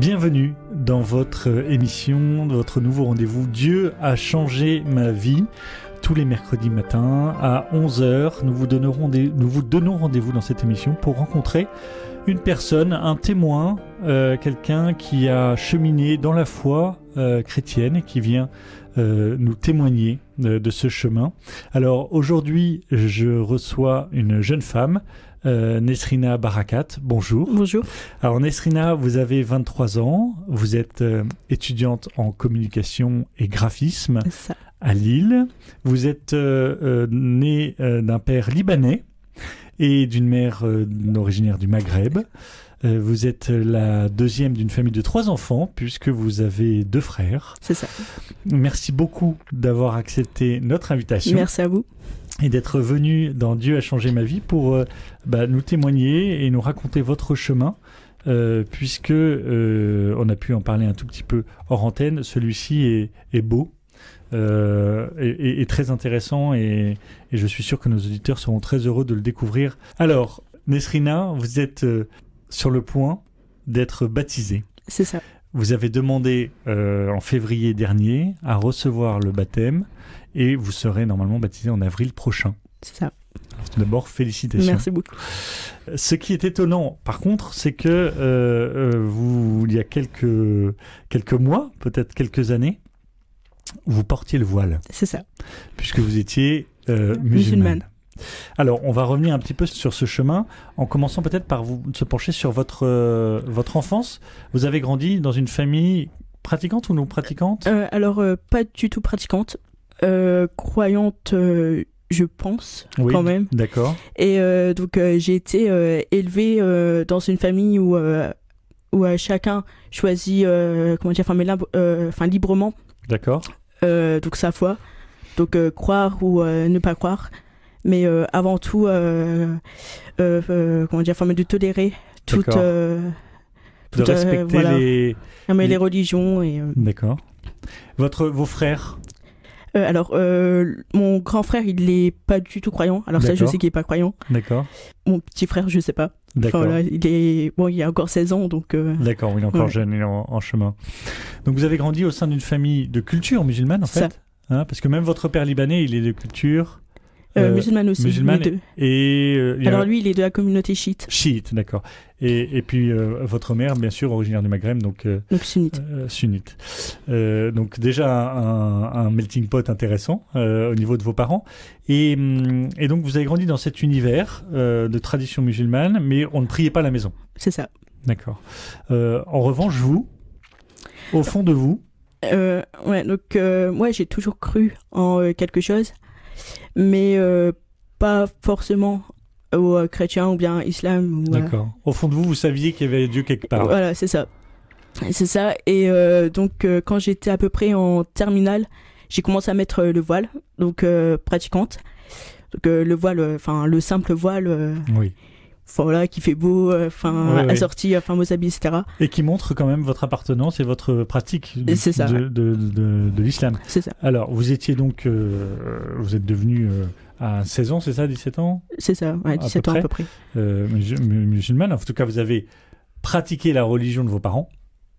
Bienvenue dans votre émission, votre nouveau rendez-vous Dieu a changé ma vie. Tous les mercredis matins à 11h, nous vous donnons rendez-vous dans cette émission pour rencontrer une personne, un témoin, quelqu'un qui a cheminé dans la foi chrétienne et qui vient nous témoigner de ce chemin. Alors aujourd'hui, je reçois une jeune femme, Nesrina Barakat. Bonjour. Bonjour. Alors Nesrina, vous avez 23 ans, vous êtes étudiante en communication et graphisme à Lille. Vous êtes née d'un père libanais et d'une mère originaire du Maghreb. Vous êtes la deuxième d'une famille de 3 enfants, puisque vous avez 2 frères. C'est ça. Merci beaucoup d'avoir accepté notre invitation. Merci à vous. Et d'être venu dans Dieu a changé ma vie pour nous témoigner et nous raconter votre chemin, puisque on a pu en parler un tout petit peu hors antenne. Celui-ci est beau. Et très intéressant et je suis sûr que nos auditeurs seront très heureux de le découvrir. Alors, Nesrina, vous êtes sur le point d'être baptisée. C'est ça. Vous avez demandé en février dernier à recevoir le baptême et vous serez normalement baptisée en avril prochain. C'est ça. Alors, tout d'abord, félicitations. Merci beaucoup. Ce qui est étonnant, par contre, c'est que vous, il y a quelques mois, peut-être quelques années, vous portiez le voile. C'est ça. Puisque vous étiez musulmane. Alors, on va revenir un petit peu sur ce chemin, en commençant peut-être par se pencher sur votre enfance. Vous avez grandi dans une famille pratiquante ou non pratiquante ? Alors, pas du tout pratiquante. Croyante, je pense, oui, quand même. D'accord. Et donc, j'ai été élevée dans une famille où chacun choisit, librement. D'accord. Donc sa foi, donc croire ou ne pas croire, mais avant tout, de tolérer toute, de respecter les religions et. D'accord. Vos frères. Alors, mon grand frère, il n'est pas du tout croyant. Alors ça, je sais qu'il n'est pas croyant. D'accord. Mon petit frère, je ne sais pas. D'accord. Enfin, là, il a encore 16 ans, donc... D'accord, il est encore jeune, il est en chemin. Donc vous avez grandi au sein d'une famille de culture musulmane, en fait, hein, parce que même votre père libanais, il est de culture... musulmane aussi, musulmane, les deux. Et, alors lui, il est de la communauté chiite. Chiite, d'accord. Et puis votre mère, bien sûr, originaire du Maghreb, donc sunnite. Sunnite. Donc déjà un melting pot intéressant au niveau de vos parents. Et donc vous avez grandi dans cet univers de tradition musulmane, mais on ne priait pas à la maison. C'est ça. D'accord. En revanche, vous, au fond de vous... moi j'ai toujours cru en quelque chose, mais pas forcément aux chrétiens ou bien islam. D'accord. Au fond de vous, vous saviez qu'il y avait Dieu quelque part. Voilà, c'est ça. C'est ça. Et donc, quand j'étais à peu près en terminale, j'ai commencé à mettre le voile, donc pratiquante. Donc, le voile, le simple voile. Oui. Voilà, qui fait beau, assorti, vos habits, etc. Et qui montre quand même votre appartenance et votre pratique de l'islam. C'est ça. Alors, vous étiez donc, vous êtes devenu à 16 ans, c'est ça, 17 ans ? C'est ça, ouais, 17 ans à peu près. Musulmane, en tout cas, vous avez pratiqué la religion de vos parents.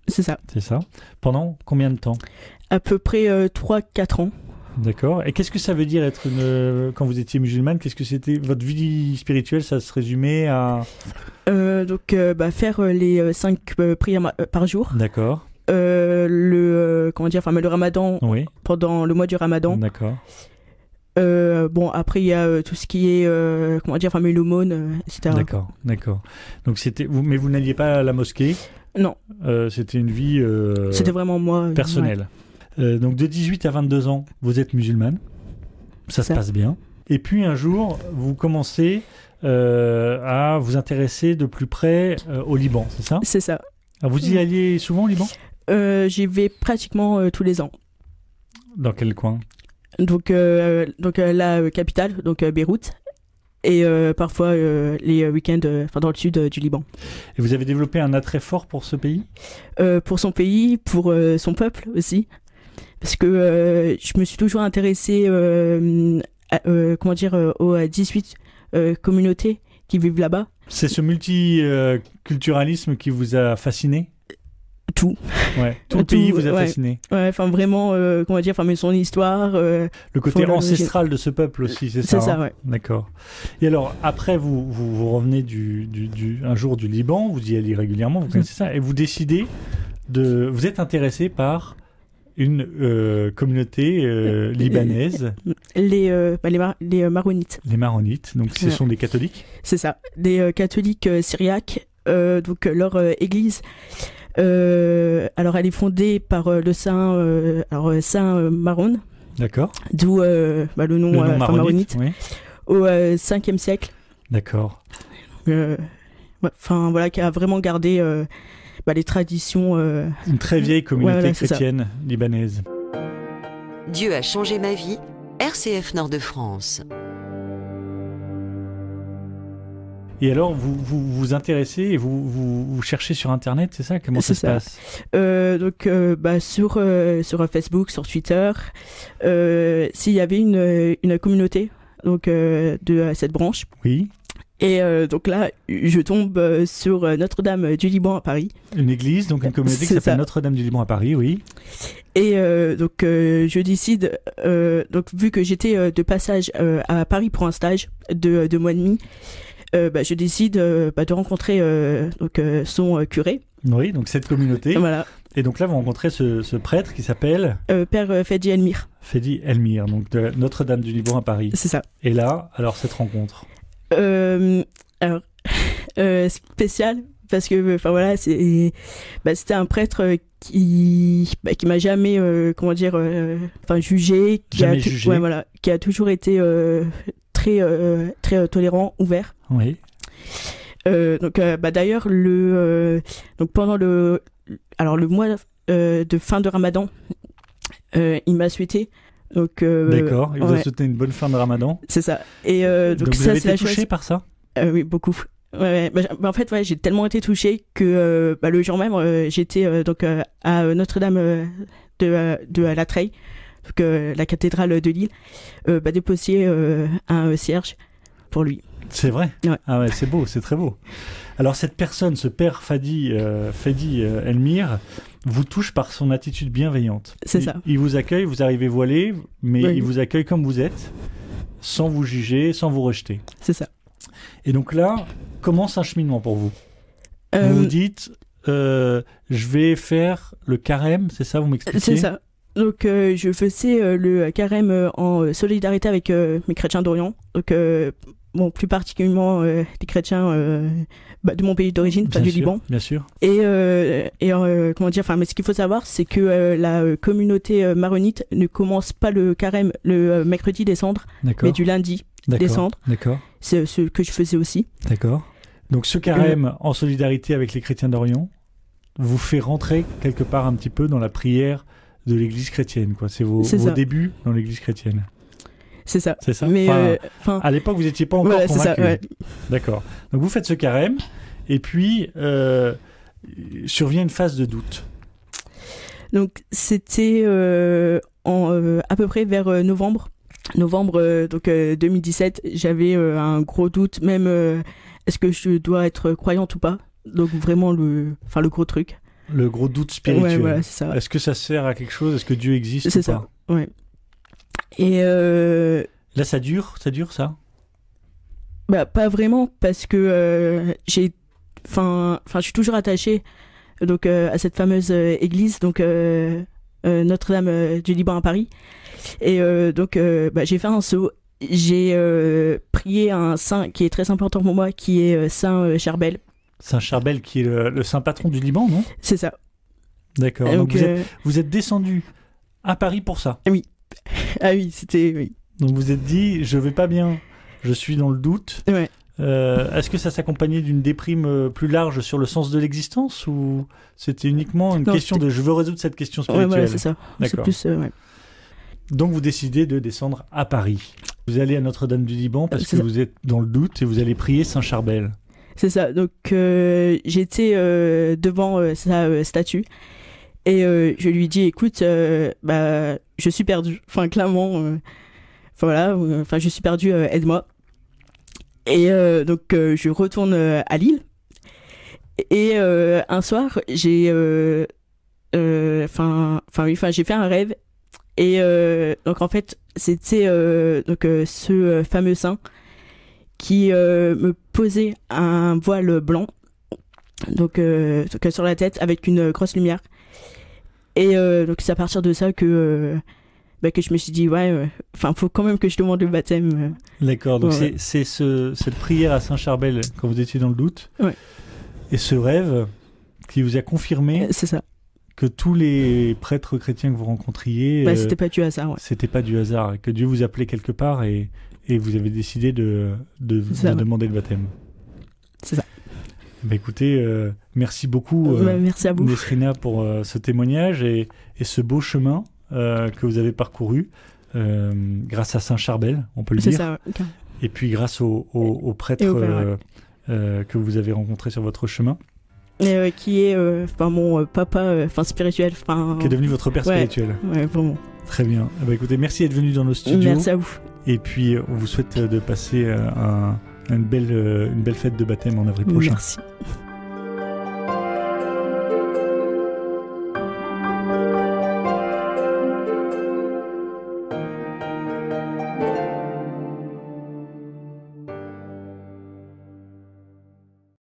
C'est ça. C'est ça. Pendant combien de temps ? À peu près 3-4 ans. D'accord. Et qu'est-ce que ça veut dire être quand vous étiez musulmane ? Qu'est-ce que c'était votre vie spirituelle ? Ça se résumait à faire les 5 prières par jour. D'accord. Le Ramadan. Oui. Pendant le mois du Ramadan. D'accord. Après il y a tout ce qui est l'aumône, etc. D'accord. Donc mais vous n'alliez pas à la mosquée ? Non. C'était une vie. C'était vraiment moi. Personnelle. Ouais. Donc de 18 à 22 ans, vous êtes musulmane, ça se passe bien. Et puis un jour, vous commencez à vous intéresser de plus près au Liban, c'est ça ? C'est ça. Alors, vous y alliez souvent au Liban ? J'y vais pratiquement tous les ans. Dans quel coin ? Donc la capitale, donc Beyrouth. Et parfois les week-ends dans le sud du Liban. Et vous avez développé un attrait fort pour ce pays ? Pour son pays, pour son peuple aussi. Parce que je me suis toujours intéressée aux 18 communautés qui vivent là-bas. C'est ce multiculturalisme qui vous a fasciné ? tout. Ouais. Tout le pays vous a fasciné. Ouais, enfin vraiment, comment dire, enfin mais son histoire. Le côté ancestral de ce peuple aussi, c'est ça. C'est ça, ouais. D'accord. Et alors après, vous revenez un jour du Liban, vous y allez régulièrement, vous connaissez ça, et vous décidez vous êtes intéressé par une communauté libanaise. Les Maronites. Les Maronites, donc ce sont des catholiques. C'est ça, des catholiques syriaques. Donc leur église, alors elle est fondée par le saint Maron. D'accord. D'où le nom maronite. Oui. Au 5e siècle. D'accord. Enfin voilà, qui a vraiment gardé les traditions. Une très vieille communauté chrétienne libanaise. Dieu a changé ma vie. RCF Nord-de-France. Et alors, vous vous intéressez et vous cherchez sur Internet, c'est ça? Comment ça se passe? Donc, sur Facebook, sur Twitter, s'il y avait une communauté donc, de cette branche. Oui. Et donc là, je tombe sur Notre-Dame du Liban à Paris. Une église, donc une communauté qui s'appelle Notre-Dame du Liban à Paris, oui. Et donc, je décide, donc vu que j'étais de passage à Paris pour un stage de mois et demi, je décide de rencontrer son curé. Oui, donc cette communauté. Voilà. Et donc là, vous rencontrez ce prêtre qui s'appelle Père Fedi Elmir. Fedi Elmir, donc de Notre-Dame du Liban à Paris. C'est ça. Et là, alors cette rencontre spécial parce que voilà, c'était un prêtre qui m'a jamais jugé, qui a toujours été très tolérant, ouvert. Oui. D'ailleurs donc pendant le mois de fin de Ramadan, il m'a souhaité. Donc d'accord, il vous a souhaité une bonne fin de Ramadan. C'est ça. Et donc vous avez été touché par ça? Oui, beaucoup. En fait, j'ai tellement été touché que le jour même, j'étais à Notre-Dame de la Treille, donc la cathédrale de Lille, déposer un cierge pour lui. C'est vrai? Ouais. Ah ouais, c'est beau, c'est très beau. Alors cette personne, ce père Fedi Elmir, vous touche par son attitude bienveillante. C'est ça. Il vous accueille, vous arrivez voilé, mais il vous accueille comme vous êtes, sans vous juger, sans vous rejeter. C'est ça. Et donc là, commence un cheminement pour vous. Vous vous dites, je vais faire le carême, c'est ça, vous m'expliquez? C'est ça. Donc je faisais le carême en solidarité avec mes chrétiens d'Orient. Donc plus particulièrement des chrétiens de mon pays d'origine, pas du Liban. Bien sûr. Et mais ce qu'il faut savoir, c'est que la communauté maronite ne commence pas le carême le mercredi des cendres, mais du lundi des cendres. D'accord. C'est ce que je faisais aussi. D'accord. Donc ce carême en solidarité avec les chrétiens d'Orient vous fait rentrer quelque part un petit peu dans la prière de l'église chrétienne, quoi. C'est vos débuts dans l'église chrétienne. C'est ça. C'est ça. Mais à l'époque, vous n'étiez pas encore convaincu. C'est ça, ouais. D'accord. Donc vous faites ce carême, et puis survient une phase de doute. Donc c'était à peu près vers novembre 2017. J'avais un gros doute, même est-ce que je dois être croyante ou pas. Donc vraiment le gros truc. Le gros doute spirituel. Ouais, voilà, c'est ça. Est-ce que ça sert à quelque chose? Est-ce que Dieu existe? C'est ça. Ouais. Et là, ça dure ça? Pas vraiment, parce que je suis toujours attachée donc à cette fameuse église, donc Notre-Dame du Liban à Paris. Et j'ai fait un saut. J'ai prié un saint qui est très important pour moi, qui est Saint Charbel. Saint Charbel, qui est le saint patron du Liban, non? C'est ça. D'accord. Donc vous êtes descendu à Paris pour ça? Oui. Ah oui, c'était... Oui. Donc vous êtes dit, je vais pas bien, je suis dans le doute. Ouais. Est-ce que ça s'accompagnait d'une déprime plus large sur le sens de l'existence, ou c'était uniquement une question de je veux résoudre cette question spirituelle? Ouais, voilà, c'est ça. D'accord. C'est plus, ouais. Donc vous décidez de descendre à Paris. Vous allez à Notre-Dame du Liban parce que vous êtes dans le doute et vous allez prier Saint Charbel. C'est ça. Donc j'étais devant sa statue et je lui dis, écoute, je suis perdu. Enfin clairement, je suis perdu. Aide-moi. Et donc je retourne à Lille. Et un soir, j'ai j'ai fait un rêve. Et donc en fait, c'était ce fameux saint qui me posait un voile blanc donc sur la tête avec une grosse lumière. Et donc c'est à partir de ça que je me suis dit faut quand même que je demande le baptême. D'accord, donc Ouais. c'est cette prière à Saint-Charbel quand vous étiez dans le doute, Ouais. et ce rêve qui vous a confirmé C'est ça. que tous les prêtres chrétiens que vous rencontriez, C'était pas dû à ça. Ouais. c'était pas du hasard, que Dieu vous appelait quelque part et vous avez décidé de C'est ça, ouais. demander le baptême. C'est ça. Écoutez, merci beaucoup Merci à vous. Nesrina pour ce témoignage et ce beau chemin que vous avez parcouru grâce à Saint-Charbel, on peut le C'est dire, ça. Ouais. et puis grâce aux prêtres Et au père, que vous avez rencontrés sur votre chemin, Et, qui est mon papa spirituel. qui est devenu votre père Ouais. spirituel. Ouais, vraiment. Très bien. Eh ben, écoutez, merci d'être venu dans nos studios. Merci à vous. Et puis, on vous souhaite de passer une belle fête de baptême en avril prochain. Merci.